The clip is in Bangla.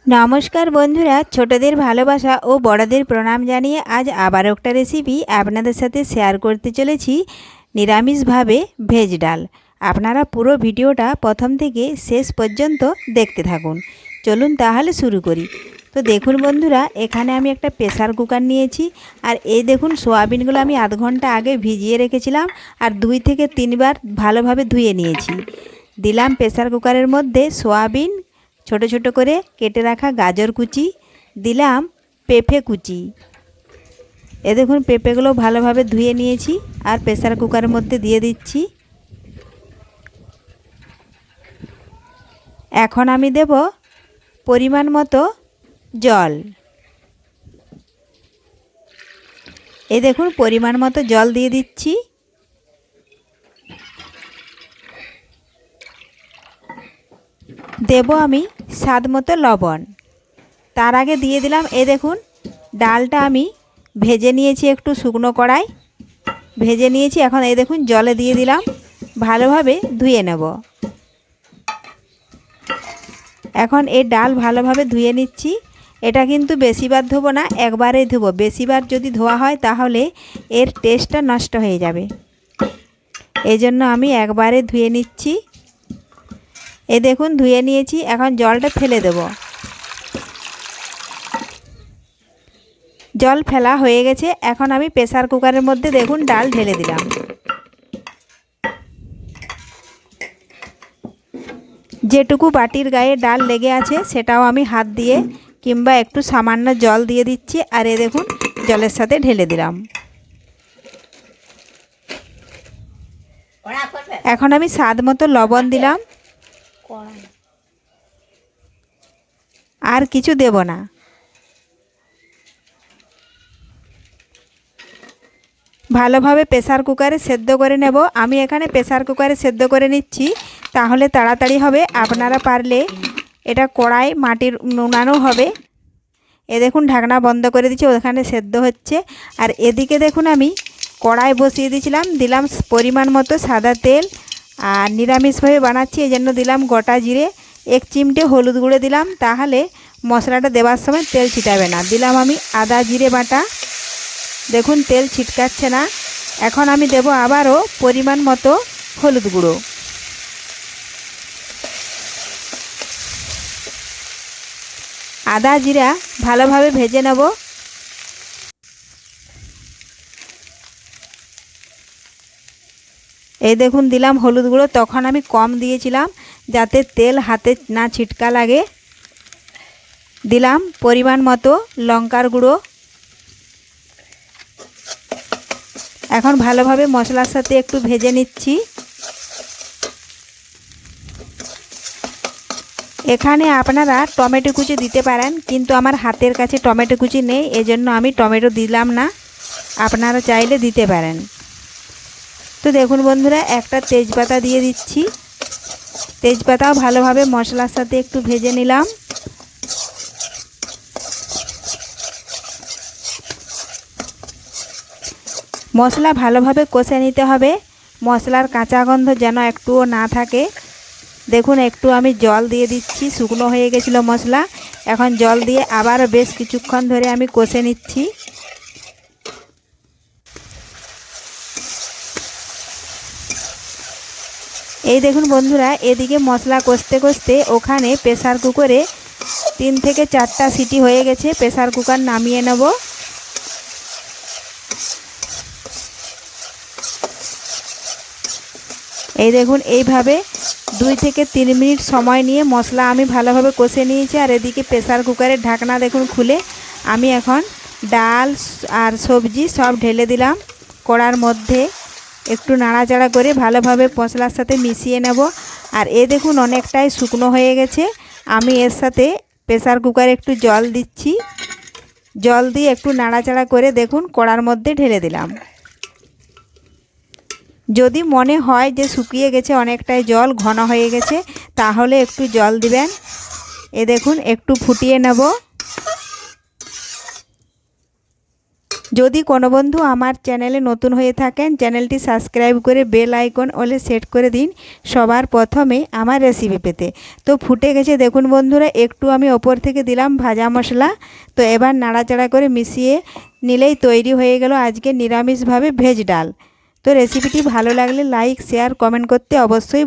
নমস্কার বন্ধুরা, ছোটদের ভালোবাসা ও বড়দের প্রণাম জানিয়ে আজ আবার একটা রেসিপি আপনাদের সাথে শেয়ার করতে চলেছি। নিরামিষভাবে ভেজ ডাল। আপনারা পুরো ভিডিওটা প্রথম থেকে শেষ পর্যন্ত দেখতে থাকুন। চলুন তাহলে শুরু করি। তো দেখুন বন্ধুরা, এখানে আমি একটা প্রেসার কুকার নিয়েছি। আর এই দেখুন সোয়াবিনগুলো আমি আধ ঘন্টা আগে ভিজিয়ে রেখেছিলাম আর 2 থেকে 3 বার ভালোভাবে ধুয়ে নিয়েছি। দিলাম প্রেসার কুকারের মধ্যে সোয়াবিন, ছোট ছোট করে কেটে রাখা গাজর কুচি, দিলাম পেঁপে কুচি। এ দেখুন পেঁপেগুলো ভালোভাবে ধুয়ে নিয়েছি আর প্রেসার কুকারের মধ্যে দিয়ে দিচ্ছি। এখন আমি দেব পরিমাণ মতো জল। এই দেখুন পরিমাণ মতো জল দিয়ে দিচ্ছি। দেব আমি স্বাদ মতো লবণ। তার আগে দিয়ে দিলাম, এই দেখুন ডালটা আমি ভেজে নিয়েছি, একটু শুকনো কড়াই ভেজে নিয়েছি। এখন এই দেখুন জলে দিয়ে দিলাম, ভালোভাবে ধুয়ে নেব। এখন এই ডাল ভালোভাবে ধুয়ে নিচ্ছি। এটা কিন্তু বেশিবার ধোবো না, একবারেই ধোবো। বেশিবার যদি ধোয়া হয় তাহলে এর টেস্টটা নষ্ট হয়ে যাবে। এই জন্য আমি একবারে ধুয়ে নিচ্ছি। এই দেখুন ধুয়ে নিয়েছি, এখন জলটা ফেলে দেব। জল ফেলা হয়ে গেছে। এখন আমি প্রেসার কুকারের মধ্যে দেখুন ডাল ঢেলে দিলাম। যেটুকু বাটির গায়ে ডাল লেগে আছে সেটাও আমি হাত দিয়ে কিংবা একটু সামান্য জল দিয়ে দিচ্ছি। আর এ দেখুন জলের সাথে ঢেলে দিলাম। এখন আমি স্বাদ মতো লবণ দিলাম, আর কিছু দেব না। ভালোভাবে প্রেসার কুকারে সেদ্ধ করে নেব। আমি এখানে প্রেসার কুকারে সেদ্ধ করে নিচ্ছি, তাহলে তাড়াতাড়ি হবে। আপনারা পারলে এটা কড়াই মাটির নুনানো হবে। এ দেখুন ঢাকনা বন্ধ করে দিচ্ছি, ওখানে সেদ্ধ হচ্ছে। আর এদিকে দেখুন আমি কড়াই বসিয়ে দিয়েছিলাম, দিলাম পরিমাণ মতো সাদা তেল। আর নিরামিষভাবে বানাচ্ছি এই জন্য দিলাম গোটা জিরে, 1 চিমটে হলুদ গুঁড়ো দিলাম, তাহলে মশলাটা দেওয়ার সময় তেল ছিটাবে না। দিলাম আমি আদা জিরে বাটা, দেখুন তেল ছিটকাচ্ছে না। এখন আমি দেব আবারও পরিমাণ মতো হলুদ গুঁড়ো। আদা জিরা ভালোভাবে ভেজে নেব। এই দেখুন দিলাম হলুদ গুঁড়ো, তখন আমি কম দিয়েছিলাম যাতে তেল হাতে না ছিটকা লাগে। দিলাম পরিমাণ মতো লঙ্কার গুঁড়ো। এখন ভালোভাবে মশলার সাথে একটু ভেজে নিচ্ছি। এখানে আপনারা টমেটো কুচি দিতে পারেন, কিন্তু আমার হাতের কাছে টমেটো কুচি নেই, এজন্য আমি টমেটো দিলাম না। আপনারা চাইলে দিতে পারেন। তো দেখুন বন্ধুরা, একটা তেজপাতা দিয়ে দিচ্ছি। তেজপাতাও ভালোভাবে মশলার সাথে একটু ভেজে নিলাম। মশলা ভালোভাবে কষে নিতে হবে, মশলার কাঁচা গন্ধ যেন একটুও না থাকে। দেখুন একটু আমি জল দিয়ে দিচ্ছি, শুকনো হয়ে গেছিলো মশলা। এখন জল দিয়ে আবারও বেশ কিছুক্ষণ ধরে আমি কষে নিচ্ছি। এই দেখুন বন্ধুরা, এদিকে মশলা কষতে কষতে ওখানে প্রেসার কুকারে 3 থেকে 4টা সিটি হয়ে গেছে। প্রেসার কুকার নামিয়ে নেব। এই দেখুন এইভাবে 2 থেকে 3 মিনিট সময় নিয়ে মশলা আমি ভালোভাবে কষে নিয়েছি। আর এদিকে প্রেসার কুকারের ঢাকনা দেখুন খুলে আমি এখন ডাল আর সবজি সব ঢেলে দিলাম কড়ার মধ্যে। একটু নাড়াচাড়া করে ভালোভাবে মশলার সাথে মিশিয়ে নেব। আর এ দেখুন অনেকটাই শুকনো হয়ে গেছে। আমি এর সাথে প্রেসার কুকারে একটু জল দিচ্ছি। জল দিয়ে একটু নাড়াচাড়া করে দেখুন কড়ার মধ্যে ঢেলে দিলাম। যদি মনে হয় যে শুকিয়ে গেছে, অনেকটাই জল ঘন হয়ে গেছে, তাহলে একটু জল দিবেন। এ দেখুন একটু ফুটিয়ে নেব। যদি কোনো বন্ধু আমার চ্যানেলে নতুন হয়ে থাকেন, চ্যানেলটি সাবস্ক্রাইব করে বেল আইকন অলে সেট করে দিন সবার প্রথমে আমার রেসিপি পেতে। তো ফুটে গেছে দেখুন বন্ধুরা, একটু আমি ওপর থেকে দিলাম ভাজা মশলা। তো এবার নাড়াচাড়া করে মিশিয়ে নিলেই তৈরি হয়ে গেল আজকে নিরামিষভাবে ভেজ ডাল। তো রেসিপিটি ভালো লাগলে লাইক, শেয়ার, কমেন্ট করতে অবশ্যই